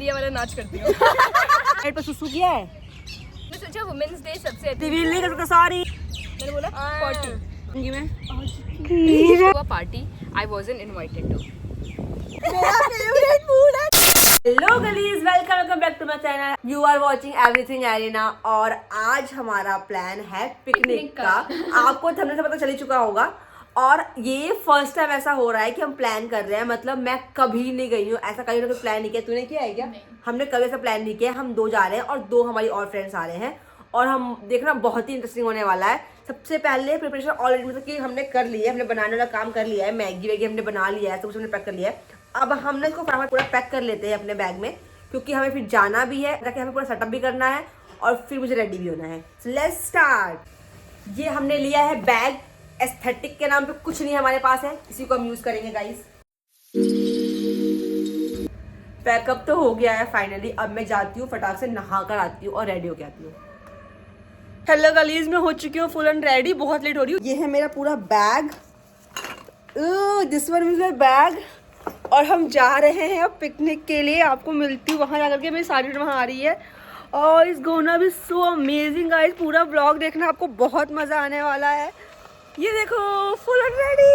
ये वाला नाच करती हूँ। पेट पे सुसु किया है। मैं सोचा वुमेन्स डे सबसे अच्छा सॉरी मैंने बोला पार्टी में हुआ party I wasn't invited to. Hello girlies, welcome back to my channel. You are watching everything arena. और आज हमारा प्लान है पिकनिक का। आपको थंबनेल से पता चल ही चुका होगा। और ये फर्स्ट टाइम ऐसा हो रहा है कि हम प्लान कर रहे हैं। मतलब मैं कभी नहीं गई हूँ ऐसा, कभी ना प्लान नहीं किया। तूने किया है क्या? हमने कभी ऐसा प्लान नहीं किया। हम 2 जा रहे हैं और 2 हमारी और फ्रेंड्स आ रहे हैं। और हम देखना बहुत ही इंटरेस्टिंग होने वाला है। सबसे पहले प्रिपरेशन ऑलरेडी मतलब कि हमने कर लिया है। हमने बनाने वाला काम कर लिया है। मैगी वैगी हमने बना लिया है, सब कुछ हमने पैक कर लिया है। अब हमने इसको फटाफट पूरा पैक कर लेते हैं अपने बैग में, क्योंकि हमें फिर जाना भी है, ताकि हमें पूरा सेटअप भी करना है और फिर मुझे रेडी भी होना है। So let's start. ये हमने लिया है बैग। एस्थेटिक के नाम पे कुछ नहीं हमारे पास है, इसी को हम यूज करेंगे गाइस। पैकअप तो हो गया है फाइनली। अब मैं जाती हूँ, फटाक से नहा कर आती हूँ और रेडी होके आती हूँ। हेलो गलीज, मैं हो चुकी हूँ फुल एंड रेडी। बहुत लेट हो रही हूँ। ये है मेरा पूरा bag. This one is my bag. और हम जा रहे हैं अब पिकनिक के लिए। आपको मिलती हूँ वहाँ जाकर के। मेरी सारी वहाँ आ रही है और इस गोना भी सो अमेजिंग गाइस। पूरा ब्लॉग देखना, आपको बहुत मजा आने वाला है। ये देखो full and ready.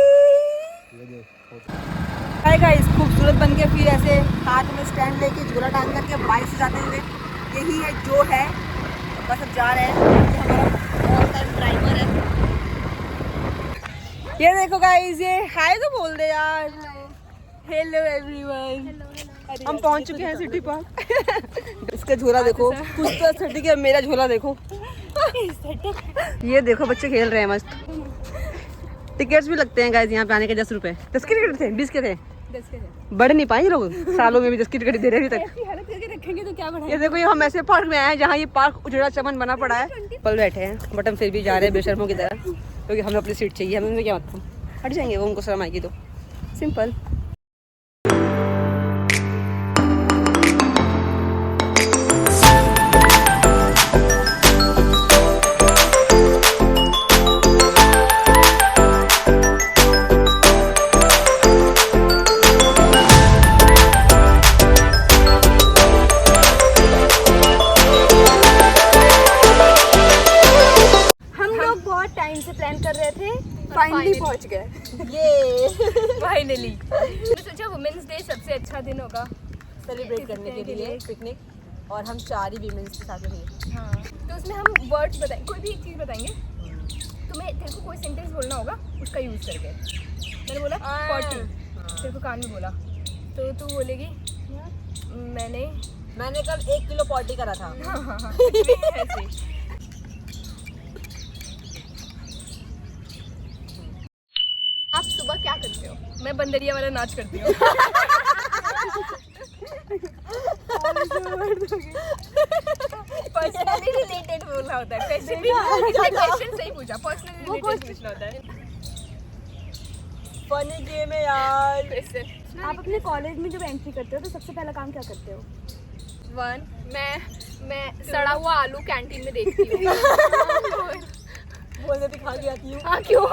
Hi guys, खूबसूरत बन के फिर ऐसे हाथ में स्टैंड लेके झोला टांग करके बाइक से जाते हुए, यही है जो है। बस अब जा रहे हैं। ये हमारा ऑल टाइम ड्राइवर है। ये देखो गाइस, ये हाय तो बोल दे यार। Hello everyone. हम पहुंच चुके हैं सिटी पार्क। इसका झोला देखो, कुछ तो सिटी के। मेरा झोला देखो। ये देखो बच्चे खेल रहे हैं मस्त। टिकट्स भी लगते हैं गाइस यहाँ पे आने के। 10 रुपए। 10 के टिकट थे, 20 के थे। 10 के बढ़ नहीं पाए लोग, सालों में भी 10 की टिकट दे रहे हैं अभी तक। ऐसी हालत करके रखेंगे तो क्या बढ़ाएंगे। ये देखो, ये हम ऐसे पार्क में आए हैं जहाँ ये पार्क उजड़ा चमन बना पड़ा है। पल बैठे हैं बट हम फिर भी जा रहे हैं बेशर्मों की तरह, क्योंकि हमें अपनी सीट चाहिए। हमें क्या मतलब, हट जाएंगे वो, उनको शर्म आएगी तो। सिंपल। फाइनली पहुंच गए। ये फाइनली मैं सोचा वुमेन्स डे सबसे अच्छा दिन होगा सेलिब्रेट करने के लिए पिकनिक। और हम 4 ही वीमेंस के साथ हैं। हाँ, तो उसमें हम वर्ड्स बताएंगे, कोई भी एक चीज़ बताएंगे। तुम्हें तेरे को कोई सेंटेंस बोलना होगा उसका यूज़ करके। मैंने बोला पार्टी, तेरे को कान में बोला तो तू बोलेगी मैंने कल 1 किलो पॉटी करा था। हाँ, ऐसे। आप सुबह क्या करते हो? मैं बंदरिया वाला नाच करती हूँ। पर्सनली रिलेटेड बोलना होता है। क्वेश्चन सही पूछा, पर्सनली रिलेटेड पूछना होता है। फनी गेम है यार। क्वेश्चन। आप अपने कॉलेज में जब एंट्री करते हो तो सबसे पहला काम क्या करते हो? 1 मैं सड़ा हुआ आलू कैंटीन में देखती हूँ। बोलने दिखा के आती हूँ। हाँ, क्यों?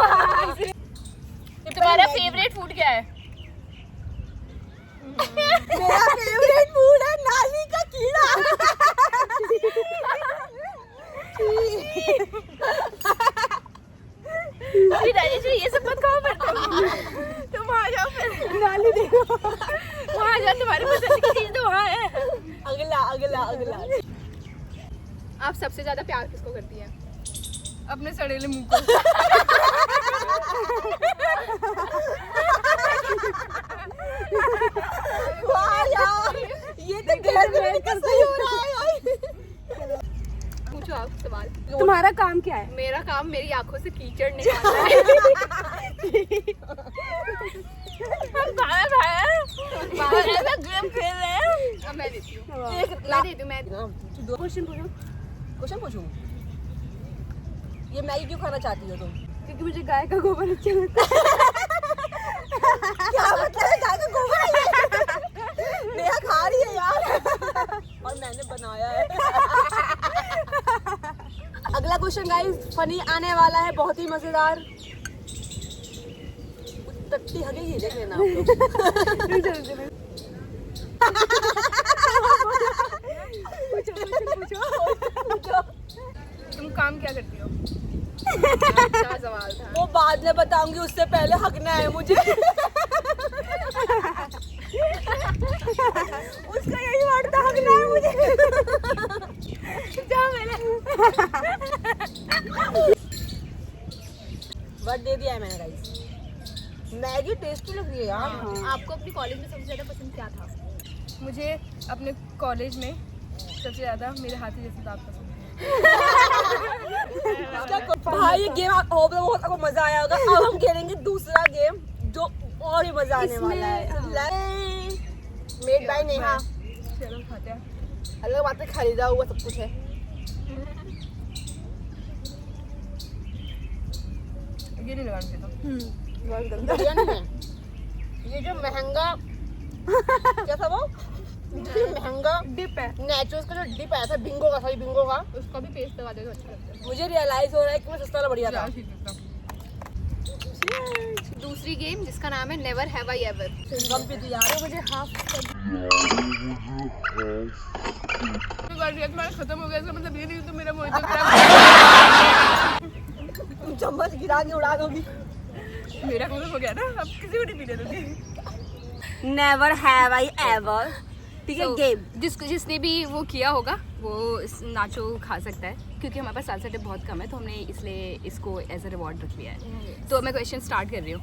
तुम्हारा फेवरेट फूड क्या है? मेरा फेवरेट फूड है नाली का कीड़ा। ये सब मत खाओ फिर तुम आ जाओ फिर। नाली देखो, वहाँ जाओ, तुम्हारी पसंद की चीज तो वहाँ है। अगला। आप सबसे ज्यादा प्यार किसको करती है? अपने सड़ेले मुंह को। वाह यार, ये तो घर में सही हो रहा है। पूछो आप सवाल। तुम्हारा काम क्या है? मेरा काम मेरी आंखों से कीचड़ निकालना है। हम गेम खेल रहे हैं। अब मैं देती हूँ। मैं क्वेश्चन पूछूं? ये मैगी क्यों खाना चाहती हो तुम? क्योंकि मुझे गाय का गोबर अच्छा लगता है। क्या मतलब है गाय का गोबर? नेहा खा रही है यार। और मैंने बनाया है। अगला क्वेश्चन गाइस फनी आने वाला है, बहुत ही मजेदार। टट्टी हगेगी, देख लेना आप लोग। काम क्या करती हो? अच्छा सवाल था। वो बाद में बताऊंगी, उससे पहले हकना है मुझे। उसका यही वर्ड था, हकना है मुझे। जा मैंने वर्ड दे दिया है मैंने गाइस। मैगी टेस्टी लग रही है यार। आपको अपनी कॉलेज में सबसे ज़्यादा पसंद क्या था? मुझे अपने कॉलेज में सबसे ज़्यादा मेरे हाथी जैसे दांत पसंद भाई ये गेम होप बहुत आपको मजा आया होगा। अब हम खेलेंगे दूसरा गेम जो और ही मजा आने वाला है। Made by Neha. चलो खाते हैं। अलग बात है, खरीदा हुआ सब कुछ है। ये नहीं लगाना चाहिए। बढ़िया नहीं है ये जो महंगा क्या था वो, जो महंगा डिप है। नेचुरल्स का जो डिप आया था, बिंगो का, सॉरी बिंगो का, उसका भी पेस्ट लगा देगा, अच्छा लगता है। मुझे रियलाइज हो रहा है कि मैं सस्ता वाला बढ़िया था। दूसरी गेम जिसका नाम है never have I ever. Come P थी यार। मुझे हाफ तुम्हारा खत्म हो गया, इसका मतलब ये नहीं तो मेरा मोहित तुम चम्मच गिरा के उड़ा दोगी। मेरा खत्म हो गया ना, अब किसी को नहीं पीने दूंगी। नेवर हैव आई एवर, ठीक है गेम। जिसने भी वो किया होगा वो इस नाचो खा सकता है, क्योंकि हमारे पास सालसा टिप बहुत कम है तो हमने इसलिए इसको एज अ रिवॉर्ड रख लिया है। तो मैं क्वेश्चन स्टार्ट कर रही हूँ।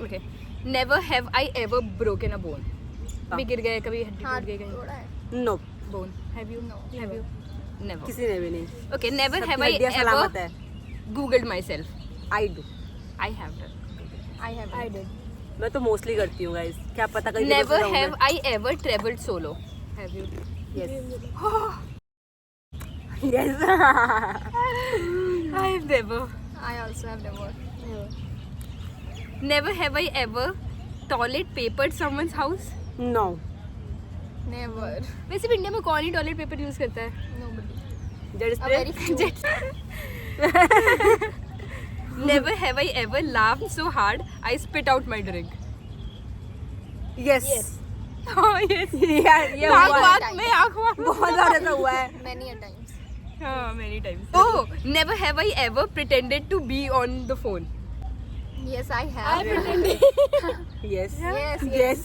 Okay, never have I ever broken a bone. कभी गिर गए, कभी हड्डी टूट गई कहीं? No, bone have you? Never. किसी ने भी नहीं। ओके, नेवर हैव आई हड्डियां सलामत एवर है। Googled my self. I do. I have मैं तो मोस्टली करती हूँ गाइस, क्या पता कहीं never have I ever travelled solo. Have you? Yes yes. I have never. I also have never. Never have I ever toilet papered someone's house. No. Never. वैसे भी India में कौन ही टॉयलेट पेपर यूज करता है? Nobody. Jet spray. Never have I ever laughed so hard I spit out my drink. Yes Oh yes. यार ये हुआ है। आँख में बहुत बार ऐसा हुआ है। many a times. हाँ, many times. Oh, never have I ever pretended to be on the phone. Yes, I have. Yes Yes, yes.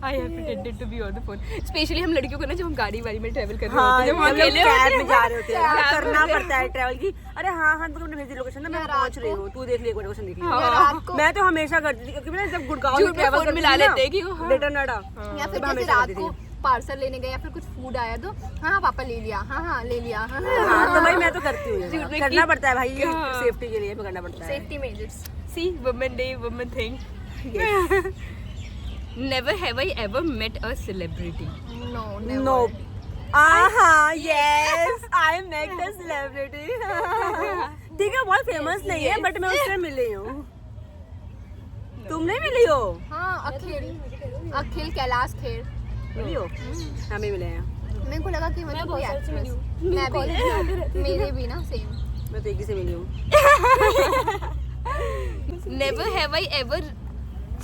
I have pretended to be on the phone. Especially हम लड़कियों को ना, जब हम गाड़ी वाड़ी में ट्रेवल कर रहे हाँ, होते हैं, जब हम हम लोग अकेले कैब होते में हैं, जा रहे होते हैं, कैब करना में- पड़ता है ट्रैवल की। अरे हाँ हाँ, तुमने भेजी लोकेशन ना, मैं पहुंच रही हूँ, तू देख ले, एक बार लोकेशन देख ले। हाँ। रात को मैं तो हमेशा करती थी, क्योंकि मैं जब गुड़गांव झूठ में में ट्रैवल फोन करती मिला थी लेते हैं कि वो हाँ। रिटर्न नोएडा, या फिर तो मैं जैसे हमेशा रात करती को थी। पार्सल लेने गए या फिर कुछ फूड आया तो हाँ पापा ले लिया, हाँ ले लिया, हाँ हाँ, तो भाई मैं तो करती हूँ ये। झूठ में करना कि- पड़ता है भाई, ये हाँ। सेफ्टी के लिए भी करना पड़ता है। Safety measures. See, women day, women thing. Never have I ever met a celebrity. No, never. No. Yes, I met a celebrity. ठीक है, बहुत फेमस नहीं है, बट मैं उससे मिली हूँ। तुम नहीं मिली हो? हाँ, अखिल कैलाश खेर। मिली हो? हाँ, भी मिले हैं। मेरे को लगा कि मतलब कोई एक्ट्रेस। मैं भी, मेरे भी ना सेम। मैं तो एक ही से मिली हूँ। Never have I ever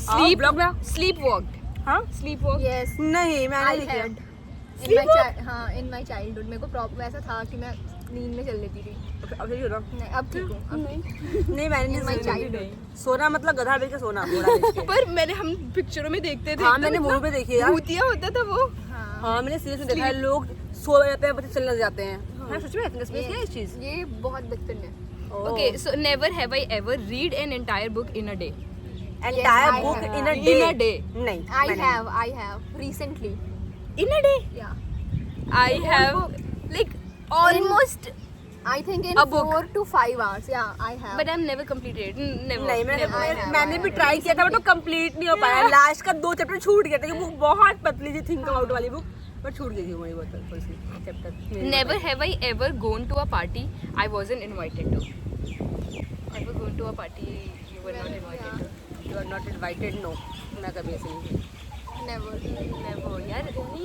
sleepwalked. हाँ? Sleepwalked. Yes, नहीं, मैंने I नहीं किया। had. In my childhood मेरे को प्रॉब्लम ऐसा था कि मैं नींद में चल लेती थी। अब सही हो ना? नहीं, अब ठीक हूँ। अब नहीं, मैंने In my नहीं childhood. सोना मतलब गधा बेच के सोना, घोड़ा बेच के। पर मैंने हम पिक्चरों में देखते थे। हाँ, मैंने मूवी पे देखी है यार। भूतिया होता था वो। हाँ, हाँ, मैंने सीरियस में देखा है, लोग सो जाते हैं, बच्चे चलने जाते हैं। हाँ, सच में क्या है इस चीज? ये बहुत बदतमीज है। Okay, so never have I ever read an entire book in a day. Entire I book have. In a In day. a day. नहीं, I मैंने have recently. In a day? Yeah. I have like almost, I think in A book. 4 to 5 hours. Yeah, I have. but I've never completed it. Never. नहीं, never. मैंने भी try किया था, but वो complete नहीं हो पाया। लास्ट का 2 चैप्टर छूट गया था, ये बुक बहुत पतली थी, थिंक अबाउट वाली बुक, बट छूट गई थी वही बहुत थोड़ी सी chapter. Never have I ever gone to a party I wasn't invited to. Ever gone to a party you were not invited to? You are not invited, no, मैं कभी ऐसे नहीं। never. Never. यार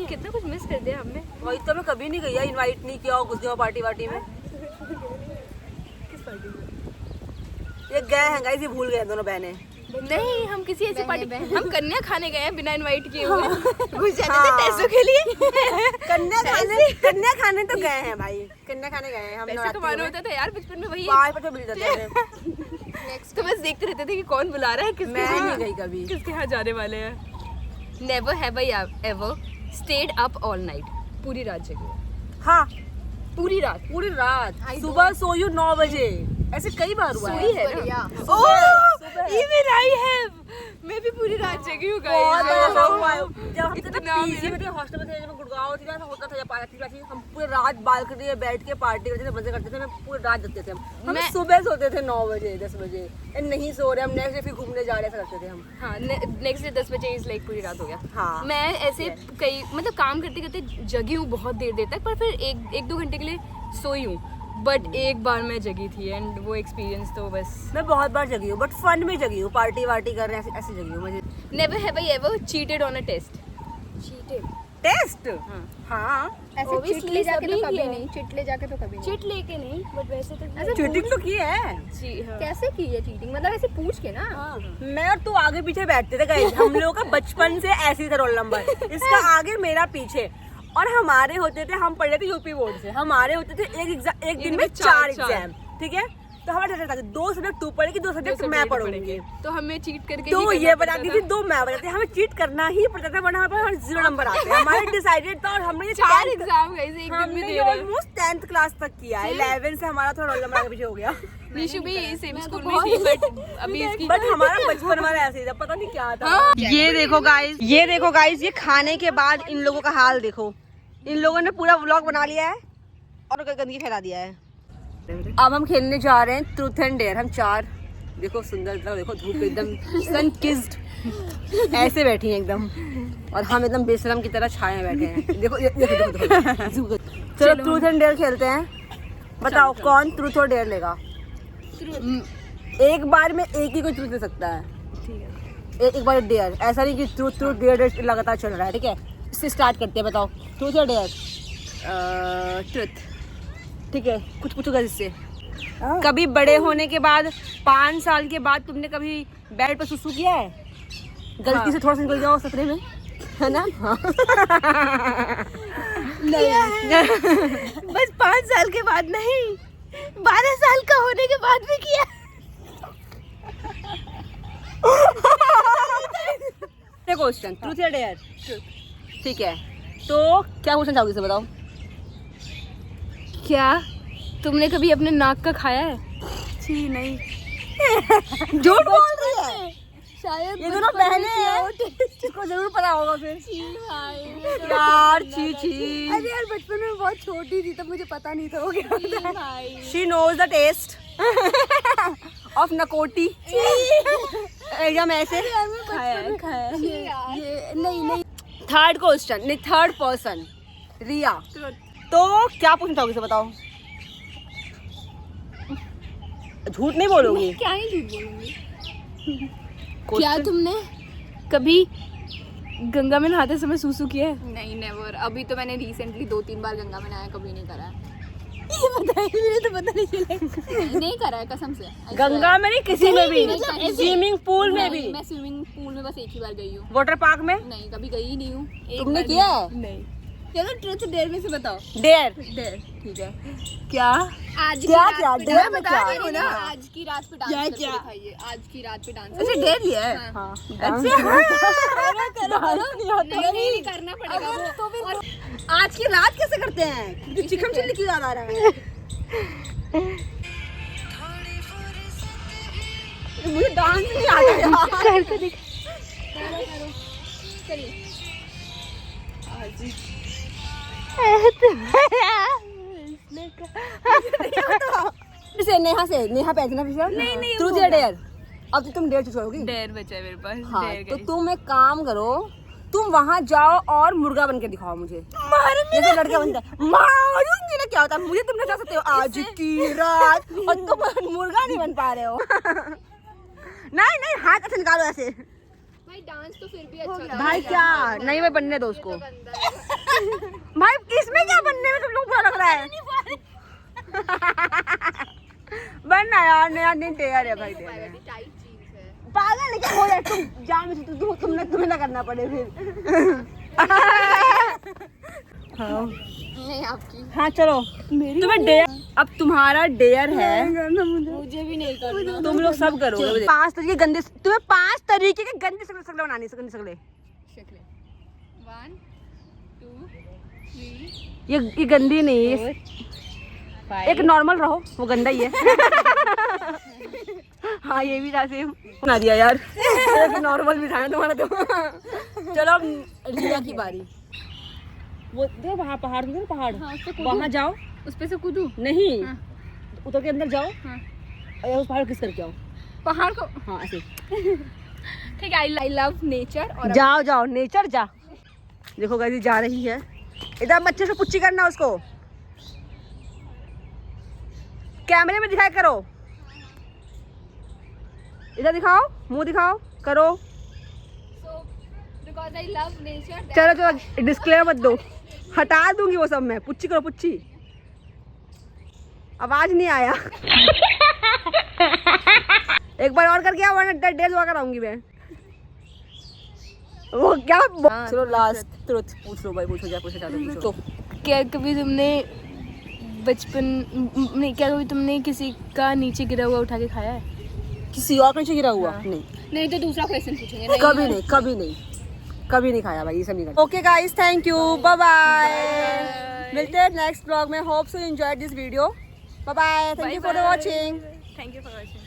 कितना कुछ मिस कर दिया हमने. वही तो मैं कभी नहीं गई, इनवाइट नहीं किया, घुस गया पार्टी वार्टी में। किस पार्टी में? ये गए हैं गाइस, ये भूल गए दोनों बहनें। नहीं, हम किसी ऐसी पार्टी, हम कन्या खाने गए हैं बिना इनवाइट किए हुए। घुस जाते थे पैसों के लिए। कन्या खाने तो गए हैं भाई, कन्या खाने गए हैं हम। पैसे कमाना होता था यार बचपन में, वही 5 रुपए मिल जाते थे। तो बस देखते रहते थे कि कौन बुला रहा है, किसके मैं यहाँ, नहीं गई कभी। किसके यहाँ जाने वाले हैं। Never have I ever stayed up all night, पूरी रात जगी। हाँ, पूरी रात। पूरी रात। सुबह सोयू 9 बजे, ऐसे कई बार हुआ है। सोई है ना? बढ़िया। इवन आई हैव, मैं भी पूरी रात जगी हूँ बहुत बड़ा शौक हुआ है। गाइस। जब हम थे इतना पीजी में थे, हॉस्टल में थे, जब मैं गुड़गांव थी ना, ऐसा होता था जब पार्टी, हम पूरी रात बालकनी में बैठ के पार्टी करते थे, मजे करते थे। मैं पूरी रात जगते थे हम मैं- सुबह सोते थे 9 बजे 10 बजे, नहीं सो रहे हम, नेक्स्ट डे फिर घूमने जा रहे, ऐसा करते थे हम। हाँ, नेक्स्ट डे 10 बजे इज लाइक पूरी रात हो गया। हाँ। मैं ऐसे कई मतलब काम करते करते जगी हूँ बहुत देर तक, पर फिर एक 2 घंटे के लिए सोई हूँ। बट एक बार मैं जगी थी एंड वो एक्सपीरियंस तो बस। मैं बहुत बार जगी हूँ, बट फन में जगी हूँ, पार्टी वार्टी कर रहे हैं ऐसे जगी हूँ। मुझे never have I ever cheated on a test. Cheated. Test, हाँ। हाँ ऐसे Obviously चिट ले जाके तो सबने कभी किया है। नहीं, चिट ले जाके तो कभी नहीं। चिट लेके नहीं, बट वैसे तो ऐसे चीटिंग तो की है। जी हाँ। कैसे की है चीटिंग, मतलब ऐसे पूछ के ना। मैं और तू आगे पीछे बैठते थे गाइस, हम लोगों का बचपन से ऐसे ही था रोल नंबर, इसका आगे मेरा पीछे। और हमारे होते थे, हम पढ़े थे यूपी बोर्ड से, हमारे होते थे एक दिन में 4 एग्जाम, ठीक है। तो हमारा था 2 सब्जेक्ट तू पढ़ेगी, 2 सब्जेक्ट मैं पढ़ूंगी। तो हमें चीट करके तो ही ये बनाती थी, 2 मैं बनाती थी। हमें चीट करना ही पड़ता था, वरना हमारे 0 नंबर आते हैं। हमारे डिसाइडेड था, और हमने ये 4 एग्जाम गाइस एक दिन में हमने दे ये रहे हैं। ऑलमोस्ट 10th क्लास तक किया है। 11 से हमारा थोड़ा रोल नंबर आगे पीछे हो गया। निशु भी सेम स्कूल में थी, बट अभी इसकी बट हमारा बचपन हमारा ऐसे ही था, पता नहीं क्या था। ये देखो गाइस, ये खाने के बाद इन लोगों का हाल देखो। इन लोगों ने पूरा व्लॉग बना लिया है और गंदगी फैला दिया है। अब हम खेलने जा रहे हैं ट्रूथ एंड डेयर। हम 4, देखो सुंदर, देखो धूप एकदम सन किस्ड ऐसे बैठी हैं एकदम, और हम एकदम बेशरम की तरह छाए बैठे हैं। देखो देखो। चलो ट्रूथ एंड डेयर खेलते हैं। बताओ कौन ट्रूथ और डेयर लेगा। एक बार में एक ही कोई ट्रूथ ले सकता है, एक बार डेयर। ऐसा नहीं कि ट्रूथ डेयर लगातार चल रहा है, ठीक है। इससे स्टार्ट करते हैं, बताओ ट्रूथ या डेयर। ट्रुथ। ठीक है, कुछ पूछूंगा इससे। कभी बड़े होने के बाद 5 साल के बाद तुमने कभी बेड पर सुसु किया है? गलती से थोड़ा सा निकल जाओ सपने में, है ना? हाँ। नहीं। बस 5 साल के बाद नहीं, 12 साल का होने के बाद भी किया। क्वेश्चन ट्रूथ या डेयर? ठीक है, तो क्या पूछना चाहोगे इसे बताओ। क्या तुमने कभी अपने नाक का खाया है? छी नहीं। झूठ बोल रही है। शायद ये दोनों बहनें हैं, इसको जरूर पता होगा फिर। यार छी छी। अरे यार बचपन में बहुत छोटी थी तब मुझे पता नहीं था वो क्या होता है। She knows the taste of नकोटी। एकदम ऐसे खाया। ये नहीं थर्ड क्वेश्चन, नहीं थर्ड पर्सन रिया। तो क्या पूछना चाहोगे इसे बताओ। झूठ नहीं बोलोगी? क्या ही झूठ बोलूंगी। क्या तुमने कभी गंगा में नहाते समय सूसू किया है? नहीं नेवर। अभी तो मैंने रिसेंटली 2-3 बार गंगा में नहाया, कभी नहीं करा है। ये बताइए, मुझे तो पता नहीं चला। नहीं करा है कसम से। गंगा में नहीं, किसी में भी, मतलब स्विमिंग पूल में भी। मैं स्विमिंग पूल में बस एक ही बार गई हूँ। वाटर पार्क में नहीं कभी गई ही नहीं हूँ। तुमने किया है? नहीं। चलो ट्रुथ डेयर में से बताओ। डेयर। डेयर ठीक है। क्या आज क्या क्या डेयर में क्या? रही हूँ ना, आज की रात पे डांस क्या- करके क्या? दिखाइए। आज की रात पे डांस। अच्छा डेयर लिया है? हाँ। नहीं करना पड़ेगा वो। तो फिर आज की रात कैसे करते हैं? चिकन चिल्ली क्यों याद आ रहा है? मुझे डांस नहीं आता यार। चलिए से नेहा पहनना फिर। नहीं, ट्रूथ या डेयर? अब तो तुम डेयर छोड़ोगी। डेयर बचा है मेरे पास। हाँ, डेयर तो guys। तुम एक काम करो, तुम वहाँ जाओ और मुर्गा बन के दिखाओ मुझे। जैसे लड़का बनता है मारूंगी ना, क्या होता है मुझे तुम बता सकते हो आज की रात, और तुम मुर्गा नहीं बन पा रहे हो। नहीं हाथ ऐसे निकालो ऐसे। भाई डांस तो फिर भी अच्छा था। भाई क्या नहीं, मैं बनने दो उसको। भाई इसमें क्या बनने में तुम लोग बुरा लग रहा है? बनना यार, नया दिन डेयर है भाई। टाइट जीन्स है। पागल है क्या? हो जाए तुम जान में तुम्हें ना करना पड़े फिर। हाँ नहीं आपकी। हाँ चलो तुम्हें डेयर, अब तुम्हारा डेयर है, मुझे भी नहीं करना। तुम लोग सब करोगे। 5 तरीके गंदे, तुम्हें 5 तरीके के गंदे शक्ल बनानी सकले। 1 2 3 ये गंदी नहीं है, एक नॉर्मल रहो, वो गंदा ही है। हाँ ये भी था सेम बना दिया यार। एक नॉर्मल भी था ना तुम्हारा तो। चलो अब रिया की बारी। वो देखो वहाँ पहाड़, देखो पहाड़, हाँ, उस पे कूदूं? वहाँ जाओ। उस पे से कूदूं? नहीं हाँ। उतर के अंदर जाओ हाँ। और उस पहाड़ को किस करके आओ। पहाड़ को। हाँ ऐसे ठीक है। I love nature. और जाओ जाओ नेचर जा। देखो गाइस जा रही है, इधर बच्चे से पुच्ची करना उसको, कैमरे में दिखाया करो, इधर दिखाओ, मुंह दिखाओ करो। So, because I love nature, that- चलो चलो डिस्क्लेमर मत दो, हटा दूंगी वो सब मैं। पुच्ची करो पुच्ची, आवाज नहीं आया। एक बार और करके आओ वरना डेढ़ दुआ कराऊंगी मैं। वो क्या चलो लास्ट ट्रुथ पूछ लो भाई, पूछो क्या पूछना चाहते हो पूछो। क्या कभी तुमने बचपन नहीं, क्या कभी तुमने किसी का नीचे गिरा हुआ उठा के खाया है? किसी और नीचे गिरा हुआ? नहीं नहीं तो दूसरा क्वेश्चन पूछेंगे। कभी नहीं, कभी नहीं, कभी नहीं खाया भाई, ये सब नहीं खाया। Okay guys thank you, bye bye, मिलते हैं नेक्स्ट ब्लॉग में। Hope so enjoyed this video, bye bye, thank you for watching. Thank you for watching.